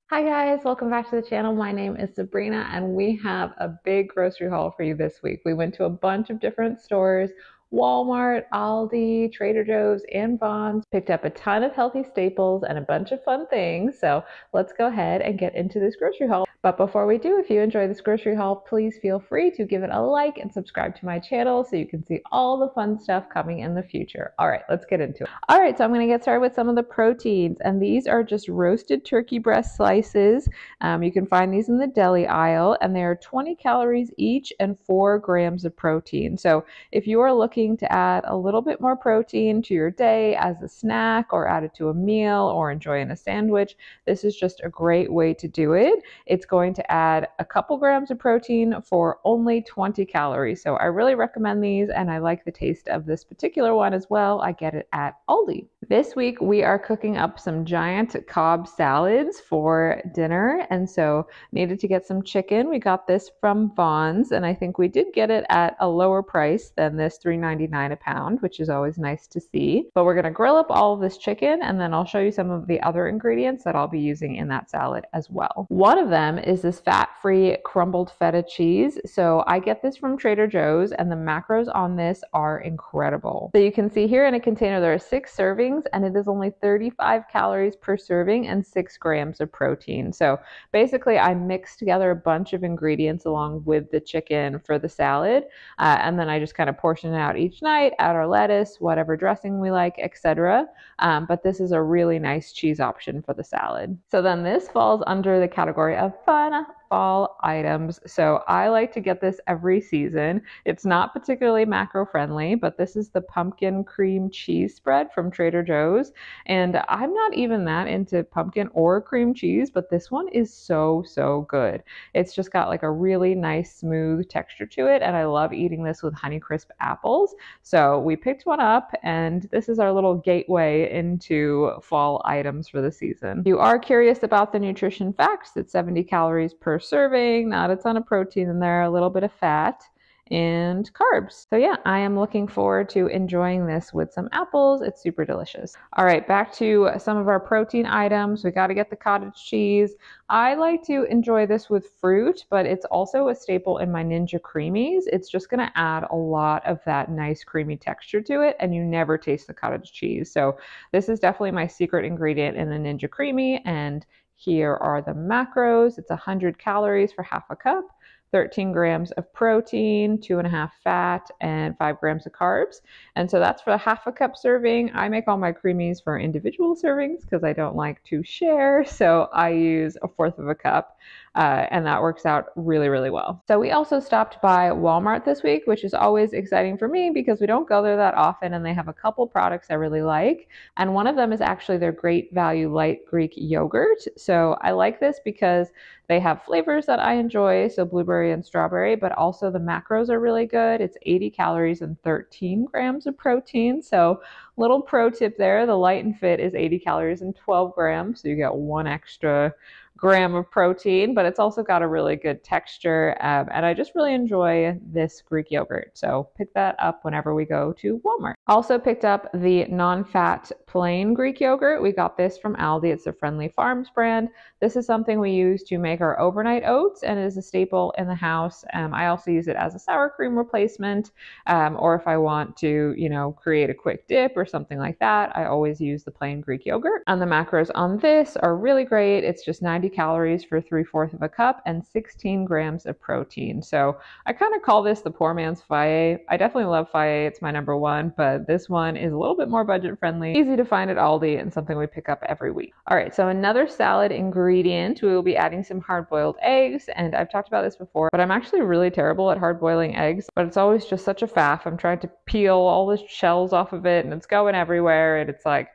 Hi guys, welcome back to the channel. My name is Sabrina and we have a big grocery haul for you this week. We went to a bunch of different stores, Walmart, Aldi, Trader Joe's, and Vons, picked up a ton of healthy staples and a bunch of fun things. So let's go ahead and get into this grocery haul. But before we do, if you enjoy this grocery haul, please feel free to give it a like and subscribe to my channel so you can see all the fun stuff coming in the future. All right, let's get into it. All right, so I'm going to get started with some of the proteins, and these are just roasted turkey breast slices. You can find these in the deli aisle, and they are 20 calories each and 4 grams of protein. So if you are looking to add a little bit more protein to your day as a snack or add it to a meal or enjoy in a sandwich, this is just a great way to do it. It's going to add a couple grams of protein for only 20 calories. So I really recommend these, and I like the taste of this particular one as well. I get it at Aldi. This week we are cooking up some giant Cobb salads for dinner, and so needed to get some chicken. We got this from Vons, and I think we did get it at a lower price than this $3.99 a pound, which is always nice to see. But we're going to grill up all of this chicken, and then I'll show you some of the other ingredients that I'll be using in that salad as well. One of them is this fat-free crumbled feta cheese. So I get this from Trader Joe's, and the macros on this are incredible. So you can see here in a container there are 6 servings, and it is only 35 calories per serving and 6 grams of protein. So basically I mix together a bunch of ingredients along with the chicken for the salad, and then I just kind of portion it out each night, add our lettuce, whatever dressing we like, etc. But this is a really nice cheese option for the salad. So then this falls under the category of fun fall items. So I like to get this every season. It's not particularly macro friendly, but this is the pumpkin cream cheese spread from Trader Joe's. And I'm not even that into pumpkin or cream cheese, but this one is so good. It's just got like a really nice smooth texture to it, and I love eating this with Honeycrisp apples. So we picked one up, and this is our little gateway into fall items for the season. If you are curious about the nutrition facts, it's 70 calories per serving, not a ton of protein in there, a little bit of fat and carbs. So yeah, I am looking forward to enjoying this with some apples. It's super delicious. All right, back to some of our protein items. We got to get the cottage cheese. I like to enjoy this with fruit, but it's also a staple in my Ninja Creamies. It's just going to add a lot of that nice creamy texture to it, and you never taste the cottage cheese. So this is definitely my secret ingredient in the Ninja Creamy, and here are the macros. It's 100 calories for half a cup, 13 grams of protein, 2.5 fat, and 5 grams of carbs. And so that's for a half a cup serving. I make all my creamies for individual servings because I don't like to share. So I use 1/4 of a cup. And that works out really well. So we also stopped by Walmart this week, which is always exciting for me because we don't go there that often, and they have a couple products I really like. And one of them is actually their Great Value Light Greek yogurt. So I like this because they have flavors that I enjoy, so blueberry and strawberry, but also the macros are really good. It's 80 calories and 13 grams of protein. So little pro tip there, the Light and Fit is 80 calories and 12 grams, so you get 1 extra gram of protein, but it's also got a really good texture, and I just really enjoy this Greek yogurt. So pick that up whenever we go to Walmart. Also picked up the non-fat plain Greek yogurt. We got this from Aldi. It's the Friendly Farms brand. This is something we use to make our overnight oats, and it is a staple in the house. I also use it as a sour cream replacement, or if I want to, create a quick dip or something like that, I always use the plain Greek yogurt. And the macros on this are really great. It's just 90 calories for 3/4 of a cup and 16 grams of protein. So I kind of call this the poor man's Faye. I definitely love Faye. It's my number one, but this one is a little bit more budget friendly, easy to find at Aldi, and something we pick up every week. All right, so another salad ingredient, we will be adding some hard-boiled eggs, and I've talked about this before, but I'm actually really terrible at hard-boiling eggs, but it's always just such a faff. I'm trying to peel all the shells off of it, and it's going everywhere, and it's like,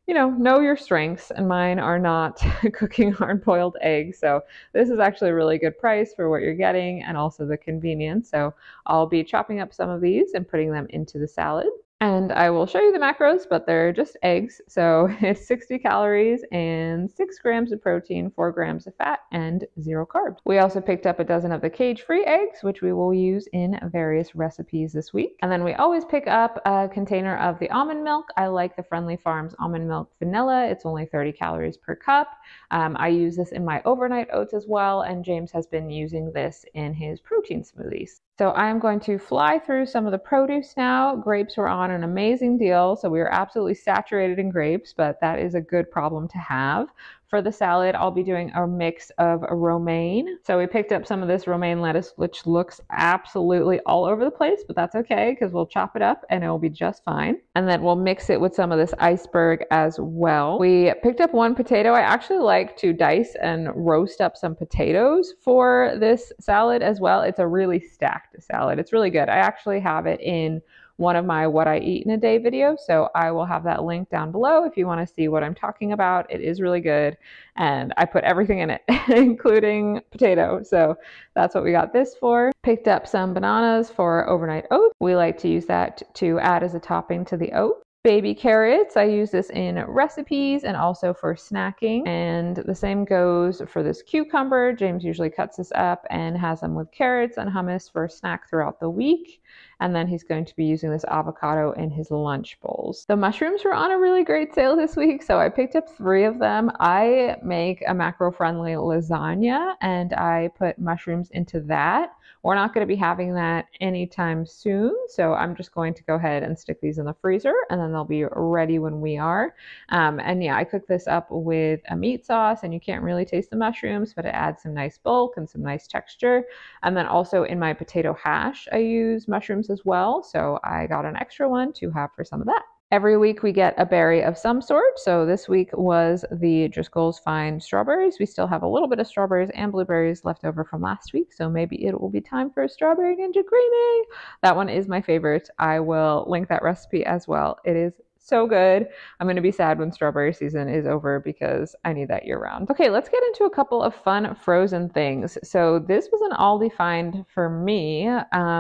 know your strengths, and mine are not cooking hard-boiled eggs. So this is actually a really good price for what you're getting and also the convenience. So I'll be chopping up some of these and putting them into the salad. And I will show you the macros, but they're just eggs. So it's 60 calories and 6 grams of protein, 4 grams of fat, and 0 carbs. We also picked up a dozen of the cage-free eggs, which we will use in various recipes this week. And then we always pick up a container of the almond milk. I like the Friendly Farms almond milk vanilla. It's only 30 calories per cup. I use this in my overnight oats as well, and James has been using this in his protein smoothies. So I'm going to fly through some of the produce now. Grapes were on an amazing deal, so we are absolutely saturated in grapes, but that is a good problem to have. For the salad, I'll be doing a mix of romaine. So we picked up some of this romaine lettuce, which looks absolutely all over the place, but that's okay because we'll chop it up and it will be just fine. And then we'll mix it with some of this iceberg as well. We picked up 1 potato. I actually like to dice and roast up some potatoes for this salad as well. It's a really stacked salad. It's really good. I actually have it in one of my what I eat in a day videos, so I will have that link down below if you want to see what I'm talking about. It is really good, and I put everything in it, including potato, so that's what we got this for. Picked up some bananas for overnight oats. We like to use that to add as a topping to the oat. Baby carrots, I use this in recipes and also for snacking. And the same goes for this cucumber. James usually cuts this up and has them with carrots and hummus for a snack throughout the week. And then he's going to be using this avocado in his lunch bowls. The mushrooms were on a really great sale this week, so I picked up 3 of them. I make a macro-friendly lasagna and I put mushrooms into that. We're not going to be having that anytime soon, so I'm just going to go ahead and stick these in the freezer and then they'll be ready when we are. And yeah, I cook this up with a meat sauce and you can't really taste the mushrooms, but it adds some nice bulk and some nice texture. And then also in my potato hash, I use mushrooms as well, so I got an extra one to have for some of that. Every week we get a berry of some sort. So this week was the Driscoll's Fine Strawberries. We still have a little bit of strawberries and blueberries left over from last week. So maybe it will be time for a strawberry ninja creamy. That one is my favorite. I will link that recipe as well. It is so good. I'm going to be sad when strawberry season is over because I need that year round. Okay, let's get into a couple of fun frozen things. So this was an Aldi find for me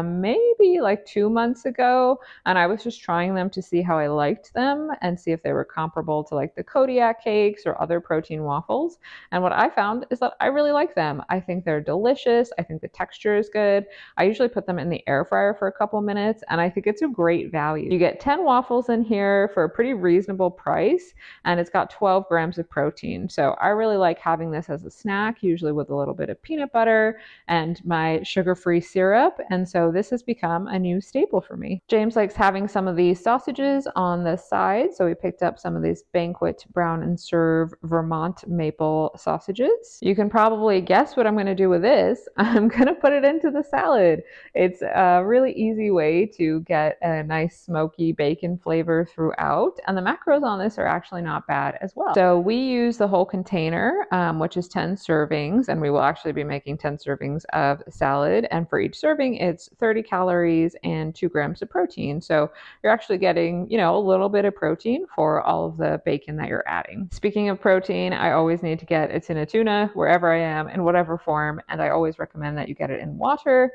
maybe like 2 months ago, and I was just trying them to see how I liked them and see if they were comparable to like the Kodiak cakes or other protein waffles. And what I found is that I really like them. I think they're delicious. I think the texture is good. I usually put them in the air fryer for a couple minutes, and I think it's a great value. You get 10 waffles in here for a pretty reasonable price, and it's got 12 grams of protein. So I really like having this as a snack, usually with a little bit of peanut butter and my sugar-free syrup. And so this has become a new staple for me. James likes having some of these sausages on the side. So we picked up some of these Banquet Brown and Serve Vermont maple sausages. You can probably guess what I'm going to do with this. I'm going to put it into the salad. It's a really easy way to get a nice smoky bacon flavor throughout. And the macros on this are actually not bad as well. So we use the whole container, which is 10 servings, and we will actually be making 10 servings of salad. And for each serving, it's 30 calories and 2 grams of protein. So you're actually getting, you know, a little bit of protein for all of the bacon that you're adding. Speaking of protein, I always need to get a tin of tuna wherever I am in whatever form. And I always recommend that you get it in water,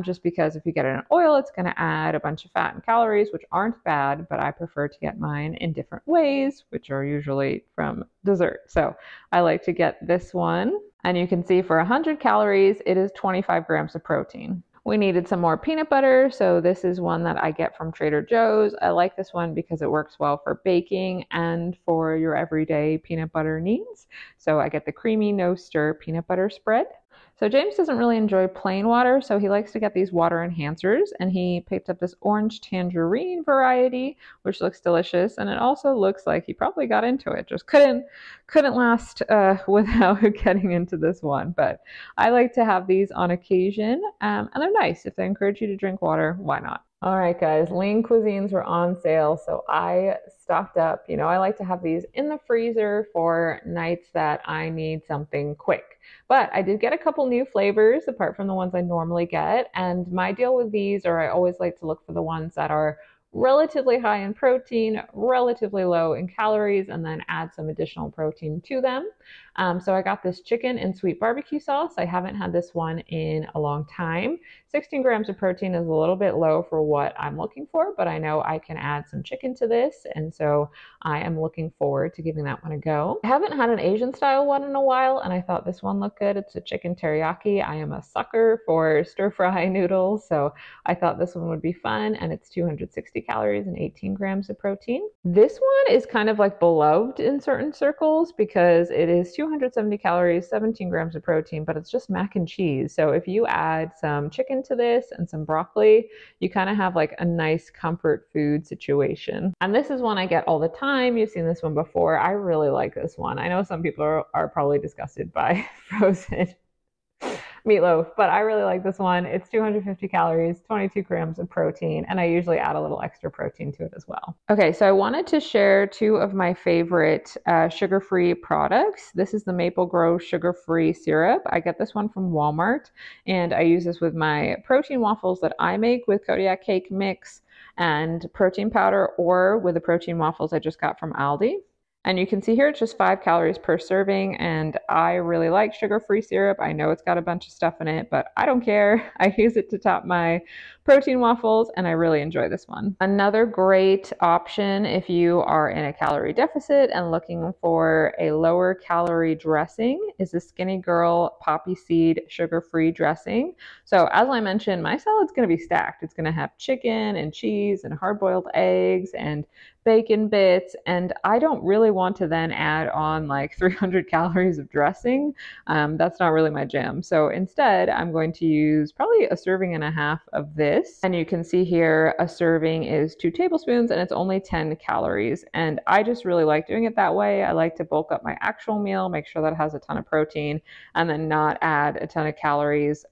just because if you get it in oil, it's going to add a bunch of fat and calories, which aren't bad, but I prefer to get mine in different ways, which are usually from dessert. So I like to get this one, and you can see for 100 calories, it is 25 grams of protein. We needed some more peanut butter, so this is one that I get from Trader Joe's. I like this one because it works well for baking and for your everyday peanut butter needs. So I get the creamy no stir peanut butter spread. So James doesn't really enjoy plain water, so he likes to get these water enhancers, and he picked up this orange tangerine variety, which looks delicious, and it also looks like he probably got into it. Just couldn't last without getting into this one, but I like to have these on occasion, and they're nice. If they encourage you to drink water, why not? All right, guys, lean cuisines were on sale, so I stocked up. You know, I like to have these in the freezer for nights that I need something quick. But I did get a couple new flavors apart from the ones I normally get. And my deal with these, or I always like to look for the ones that are relatively high in protein, relatively low in calories, and then add some additional protein to them. So I got this chicken and sweet barbecue sauce. I haven't had this one in a long time. 16 grams of protein is a little bit low for what I'm looking for, but I know I can add some chicken to this, and so I am looking forward to giving that one a go. I haven't had an Asian style one in a while, and I thought this one looked good. It's a chicken teriyaki. I am a sucker for stir fry noodles, so I thought this one would be fun, and it's 260 calories and 18 grams of protein. This one is kind of like beloved in certain circles because it is 270 calories, 17 grams of protein, but it's just mac and cheese. So if you add some chicken to this and some broccoli, you kind of have like a nice comfort food situation. And this is one I get all the time. You've seen this one before. I really like this one. I know some people are probably disgusted by frozen meatloaf, but I really like this one. It's 250 calories, 22 grams of protein, and I usually add a little extra protein to it as well. Okay, so I wanted to share two of my favorite sugar-free products. This is the Maple Grove sugar-free syrup. I get this one from Walmart, and I use this with my protein waffles that I make with Kodiak cake mix and protein powder, or with the protein waffles I just got from Aldi. And you can see here it's just 5 calories per serving, and I really like sugar-free syrup. I know it's got a bunch of stuff in it, but I don't care. I use it to top my protein waffles, and I really enjoy this one. Another great option if you are in a calorie deficit and looking for a lower calorie dressing is the Skinny Girl Poppy Seed sugar-free dressing. So as I mentioned, my salad's going to be stacked. It's going to have chicken and cheese and hard-boiled eggs and bacon bits, and I don't really want to then add on like 300 calories of dressing. That's not really my jam. So instead, I'm going to use probably a serving and a half of this. And you can see here a serving is 2 tablespoons and it's only 10 calories. And I just really like doing it that way. I like to bulk up my actual meal, make sure that it has a ton of protein, and then not add a ton of calories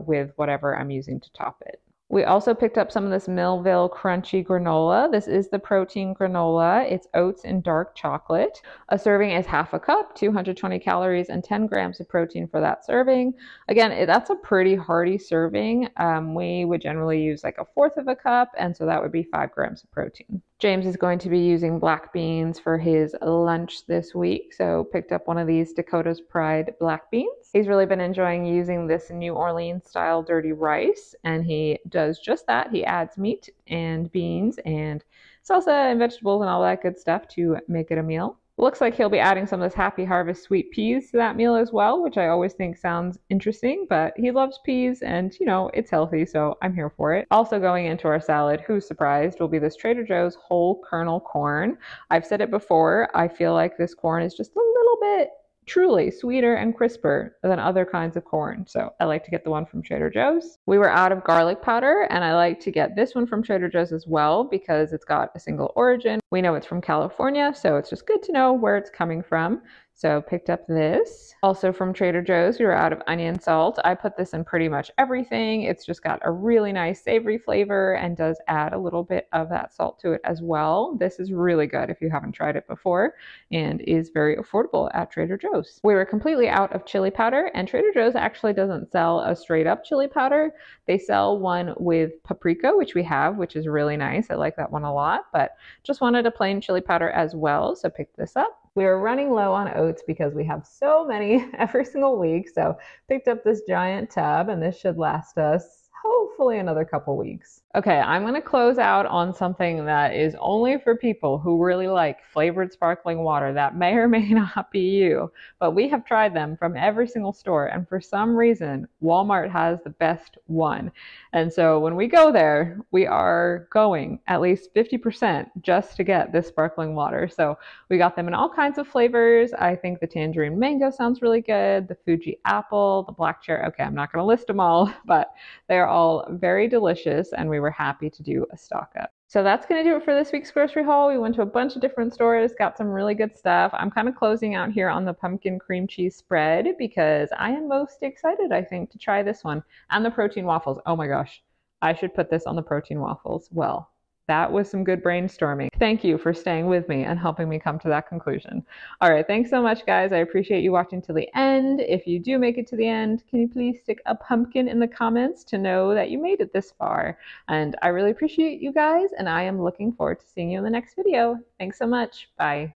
with whatever I'm using to top it. We also picked up some of this Millville Crunchy granola. This is the protein granola. It's oats and dark chocolate. A serving is half a cup, 220 calories, and 10 grams of protein for that serving. Again, that's a pretty hearty serving. We would generally use like 1/4 of a cup, and so that would be 5 grams of protein. James is going to be using black beans for his lunch this week, so picked up one of these Dakota's Pride black beans. He's really been enjoying using this New Orleans style dirty rice, and he does just that. He adds meat and beans and salsa and vegetables and all that good stuff to make it a meal. Looks like he'll be adding some of this Happy Harvest sweet peas to that meal as well, which I always think sounds interesting, but he loves peas and, you know, it's healthy, so I'm here for it. Also going into our salad, who's surprised, will be this Trader Joe's whole kernel corn. I've said it before, I feel like this corn is just a little bit truly sweeter and crisper than other kinds of corn. So I like to get the one from Trader Joe's. We were out of garlic powder, and I like to get this one from Trader Joe's as well because it's got a single origin. We know it's from California, so it's just good to know where it's coming from. So picked up this. Also from Trader Joe's, we were out of onion salt. I put this in pretty much everything. It's just got a really nice savory flavor and does add a little bit of that salt to it as well. This is really good if you haven't tried it before and is very affordable at Trader Joe's. We were completely out of chili powder, and Trader Joe's actually doesn't sell a straight up chili powder. They sell one with paprika, which we have, which is really nice. I like that one a lot, but just wanted a plain chili powder as well, so picked this up. We were running low on oats because we have so many every single week, so picked up this giant tub, and this should last us hopefully another couple weeks. Okay, I'm going to close out on something that is only for people who really like flavored sparkling water. That may or may not be you, but we have tried them from every single store, and for some reason, Walmart has the best one. And so when we go there, we are going at least 50% just to get this sparkling water. So we got them in all kinds of flavors. I think the tangerine mango sounds really good, the Fuji apple, the black cherry. Okay, I'm not going to list them all, but they're all very delicious, and we were happy to do a stock up. So that's going to do it for this week's grocery haul. We went to a bunch of different stores, got some really good stuff. I'm kind of closing out here on the pumpkin cream cheese spread because I am most excited, I think, to try this one. And the protein waffles. Oh my gosh, I should put this on the protein waffles. Well, That was some good brainstorming. Thank you for staying with me and helping me come to that conclusion. All right, thanks so much, guys. I appreciate you watching to the end. If you do make it to the end, can you please stick a pumpkin in the comments to know that you made it this far? And I really appreciate you guys, and I am looking forward to seeing you in the next video. Thanks so much. Bye.